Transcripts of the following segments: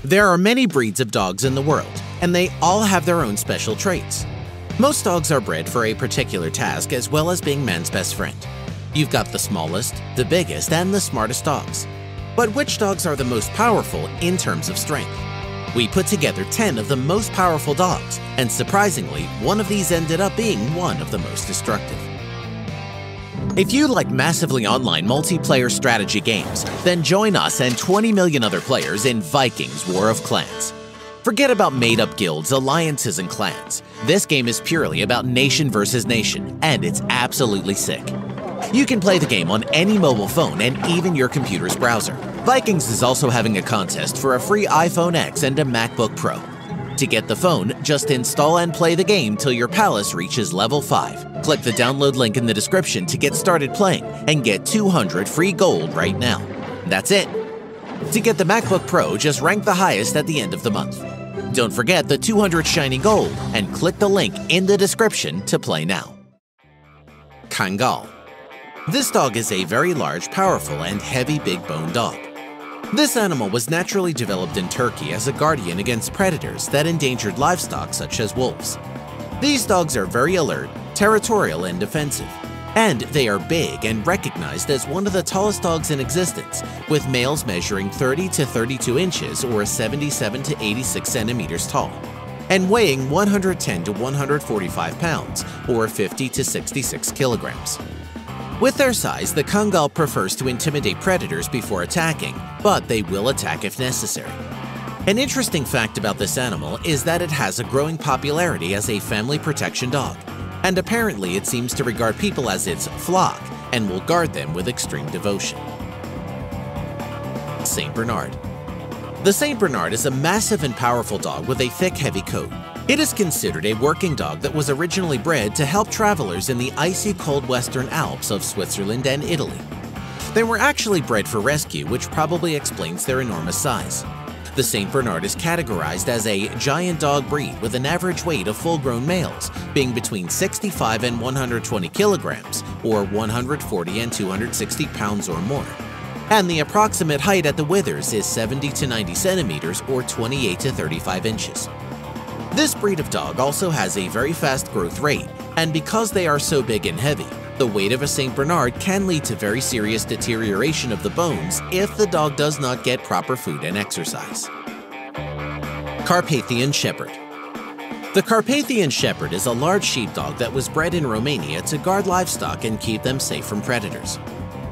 There are many breeds of dogs in the world, and they all have their own special traits. Most dogs are bred for a particular task as well as being man's best friend. You've got the smallest, the biggest, and the smartest dogs. But which dogs are the most powerful in terms of strength? We put together 10 of the most powerful dogs, and surprisingly, one of these ended up being one of the most destructive. If you like massively online multiplayer strategy games, then join us and 20 million other players in Vikings War of Clans. Forget about made-up guilds, alliances, and clans. This game is purely about nation versus nation, and it's absolutely sick. You can play the game on any mobile phone and even your computer's browser. Vikings is also having a contest for a free iPhone X and a MacBook Pro. To get the phone, just install and play the game till your palace reaches level 5. Click the download link in the description to get started playing and get 200 free gold right now. That's it. To get the MacBook Pro, just rank the highest at the end of the month. Don't forget the 200 shiny gold and click the link in the description to play now. Kangal. This dog is a very large, powerful, and heavy big-boned dog. This animal was naturally developed in Turkey as a guardian against predators that endangered livestock such as wolves. These dogs are very alert, territorial, and defensive, and they are big and recognized as one of the tallest dogs in existence, with males measuring 30 to 32 inches or 77 to 86 centimeters tall, and weighing 110 to 145 pounds or 50 to 66 kilograms. With their size, the Kangal prefers to intimidate predators before attacking, but they will attack if necessary. An interesting fact about this animal is that it has a growing popularity as a family protection dog, and apparently it seems to regard people as its flock and will guard them with extreme devotion. Saint Bernard. The Saint Bernard is a massive and powerful dog with a thick, heavy coat. It is considered a working dog that was originally bred to help travelers in the icy cold Western Alps of Switzerland and Italy. They were actually bred for rescue, which probably explains their enormous size. The Saint Bernard is categorized as a giant dog breed with an average weight of full-grown males being between 65 and 120 kilograms, or 140 and 260 pounds or more. And the approximate height at the withers is 70 to 90 centimeters, or 28 to 35 inches. This breed of dog also has a very fast growth rate, and because they are so big and heavy, the weight of a Saint Bernard can lead to very serious deterioration of the bones if the dog does not get proper food and exercise. Carpathian Shepherd. The Carpathian Shepherd is a large sheepdog that was bred in Romania to guard livestock and keep them safe from predators.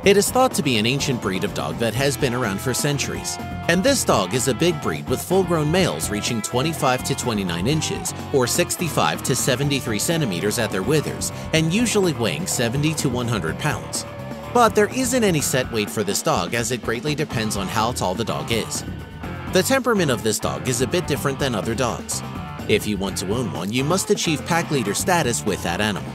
It is thought to be an ancient breed of dog that has been around for centuries, and this dog is a big breed with full-grown males reaching 25 to 29 inches or 65 to 73 centimeters at their withers and usually weighing 70 to 100 pounds. But there isn't any set weight for this dog as it greatly depends on how tall the dog is. The temperament of this dog is a bit different than other dogs. If you want to own one, you must achieve pack leader status with that animal.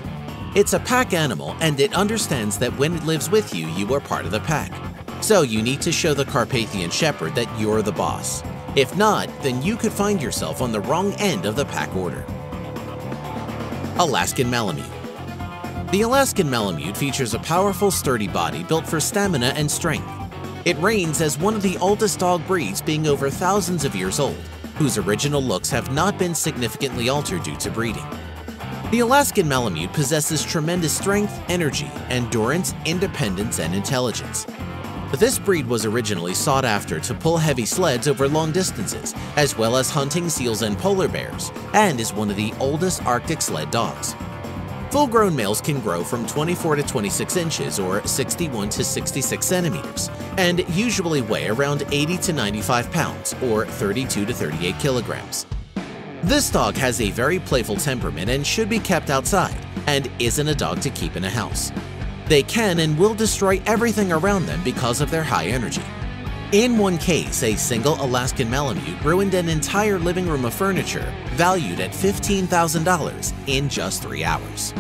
It's a pack animal, and it understands that when it lives with you, you are part of the pack. So you need to show the Carpathian Shepherd that you're the boss. If not, then you could find yourself on the wrong end of the pack order. Alaskan Malamute. The Alaskan Malamute features a powerful, sturdy body built for stamina and strength. It reigns as one of the oldest dog breeds, being over thousands of years old, whose original looks have not been significantly altered due to breeding. The Alaskan Malamute possesses tremendous strength, energy, endurance, independence, and intelligence. This breed was originally sought after to pull heavy sleds over long distances, as well as hunting seals and polar bears, and is one of the oldest Arctic sled dogs. Full-grown males can grow from 24 to 26 inches or 61 to 66 centimeters, and usually weigh around 80 to 95 pounds or 32 to 38 kilograms. This dog has a very playful temperament and should be kept outside, and isn't a dog to keep in a house. They can and will destroy everything around them because of their high energy. In one case, a single Alaskan Malamute ruined an entire living room of furniture valued at $15,000 in just 3 hours.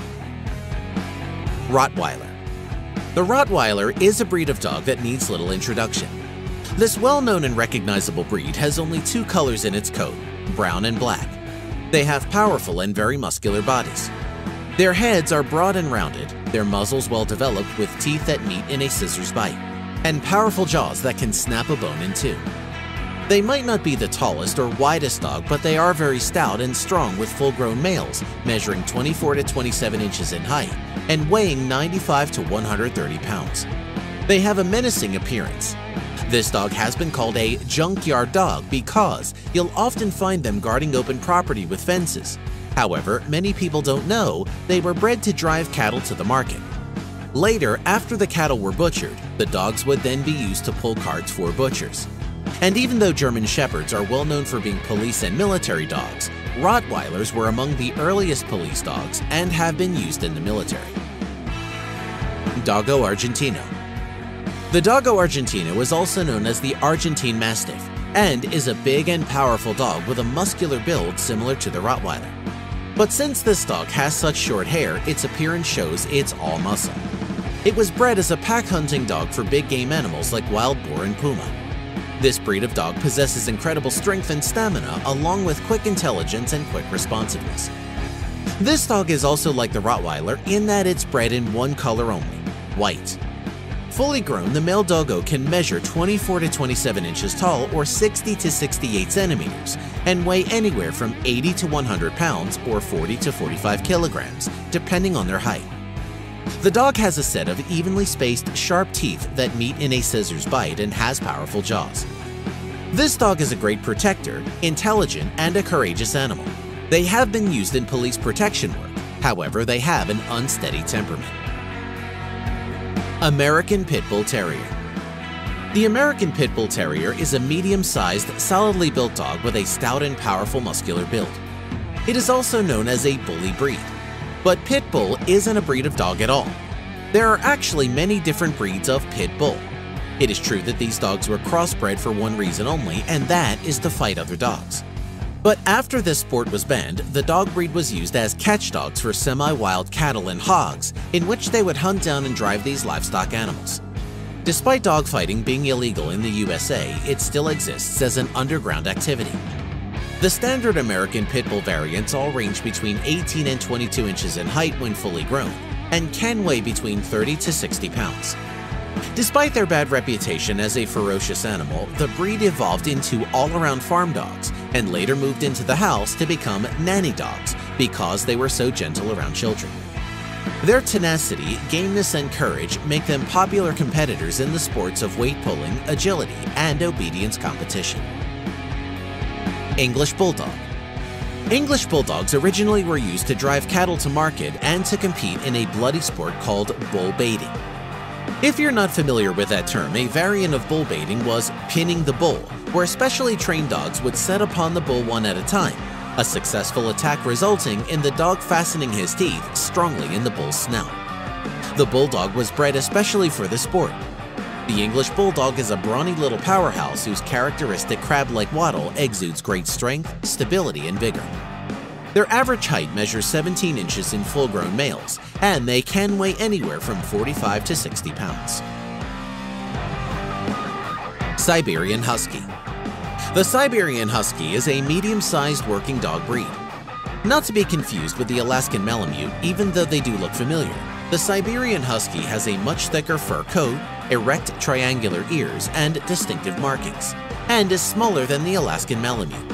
Rottweiler. The Rottweiler is a breed of dog that needs little introduction. This well-known and recognizable breed has only 2 colors in its coat, brown and black. They have powerful and very muscular bodies. Their heads are broad and rounded, their muzzles well developed with teeth that meet in a scissors bite, and powerful jaws that can snap a bone in two. They might not be the tallest or widest dog, but they are very stout and strong, with full-grown males measuring 24 to 27 inches in height and weighing 95 to 130 pounds. They have a menacing appearance. This dog has been called a junkyard dog because you'll often find them guarding open property with fences. However, many people don't know they were bred to drive cattle to the market. Later, after the cattle were butchered, the dogs would then be used to pull carts for butchers. And even though German Shepherds are well known for being police and military dogs, Rottweilers were among the earliest police dogs and have been used in the military. Doggo Argentino. The Doggo Argentino is also known as the Argentine Mastiff and is a big and powerful dog with a muscular build similar to the Rottweiler. But since this dog has such short hair, its appearance shows it's all muscle. It was bred as a pack hunting dog for big game animals like wild boar and puma. This breed of dog possesses incredible strength and stamina, along with quick intelligence and quick responsiveness. This dog is also like the Rottweiler in that it's bred in one color only, white. Fully grown, the male doggo can measure 24 to 27 inches tall or 60 to 68 centimeters and weigh anywhere from 80 to 100 pounds or 40 to 45 kilograms, depending on their height. The dog has a set of evenly spaced, sharp teeth that meet in a scissors bite and has powerful jaws. This dog is a great protector, intelligent, and a courageous animal. They have been used in police protection work, however, they have an unsteady temperament. American Pit Bull Terrier. The American Pit Bull Terrier is a medium-sized, solidly built dog with a stout and powerful muscular build. It is also known as a bully breed. But Pit Bull isn't a breed of dog at all. There are actually many different breeds of Pit Bull. It is true that these dogs were crossbred for one reason only, and that is to fight other dogs. But after this sport was banned, the dog breed was used as catch dogs for semi-wild cattle and hogs, in which they would hunt down and drive these livestock animals. Despite dogfighting being illegal in the USA, it still exists as an underground activity. The standard American Pit Bull variants all range between 18 and 22 inches in height when fully grown, and can weigh between 30 to 60 pounds. Despite their bad reputation as a ferocious animal, the breed evolved into all-around farm dogs and later moved into the house to become nanny dogs because they were so gentle around children. Their tenacity, gameness, and courage make them popular competitors in the sports of weight pulling, agility, and obedience competition. English Bulldog. English Bulldogs originally were used to drive cattle to market and to compete in a bloody sport called bull baiting. If you're not familiar with that term, a variant of bull baiting was pinning the bull, where specially trained dogs would set upon the bull one at a time, a successful attack resulting in the dog fastening his teeth strongly in the bull's snout. The Bulldog was bred especially for the sport. The English Bulldog is a brawny little powerhouse whose characteristic crab-like waddle exudes great strength, stability, and vigor. Their average height measures 17 inches in full-grown males, and they can weigh anywhere from 45 to 60 pounds. Siberian Husky. The Siberian Husky is a medium-sized working dog breed. Not to be confused with the Alaskan Malamute, even though they do look familiar. The Siberian Husky has a much thicker fur coat, erect triangular ears, and distinctive markings, and is smaller than the Alaskan Malamute.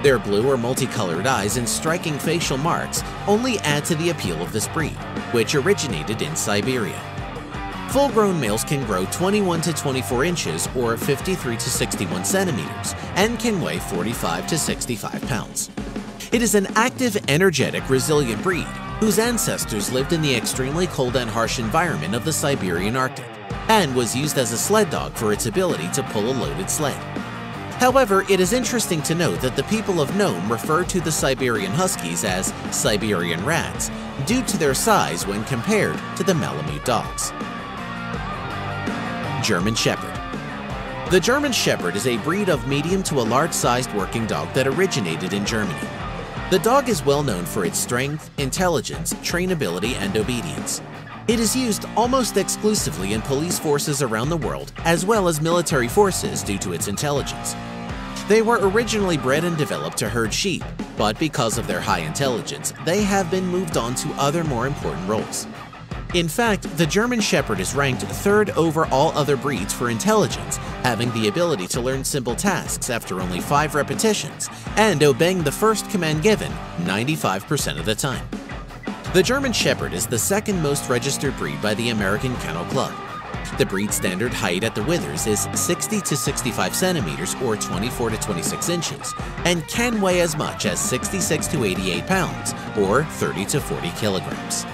Their blue or multicolored eyes and striking facial marks only add to the appeal of this breed, which originated in Siberia. Full-grown males can grow 21 to 24 inches or 53 to 61 centimeters and can weigh 45 to 65 pounds. It is an active, energetic, resilient breed whose ancestors lived in the extremely cold and harsh environment of the Siberian Arctic and was used as a sled dog for its ability to pull a loaded sled. However, it is interesting to note that the people of Nome refer to the Siberian Huskies as Siberian Rats due to their size when compared to the Malamute dogs. German Shepherd. The German Shepherd is a breed of medium to a large-sized working dog that originated in Germany. The dog is well known for its strength, intelligence, trainability, and obedience. It is used almost exclusively in police forces around the world, as well as military forces due to its intelligence. They were originally bred and developed to herd sheep, but because of their high intelligence, they have been moved on to other more important roles. In fact, the German Shepherd is ranked third over all other breeds for intelligence having the ability to learn simple tasks after only 5 repetitions and obeying the first command given 95% of the time. The German Shepherd is the second most registered breed by the American Kennel Club. The breed standard height at the withers is 60 to 65 centimeters or 24 to 26 inches and can weigh as much as 66 to 88 pounds or 30 to 40 kilograms.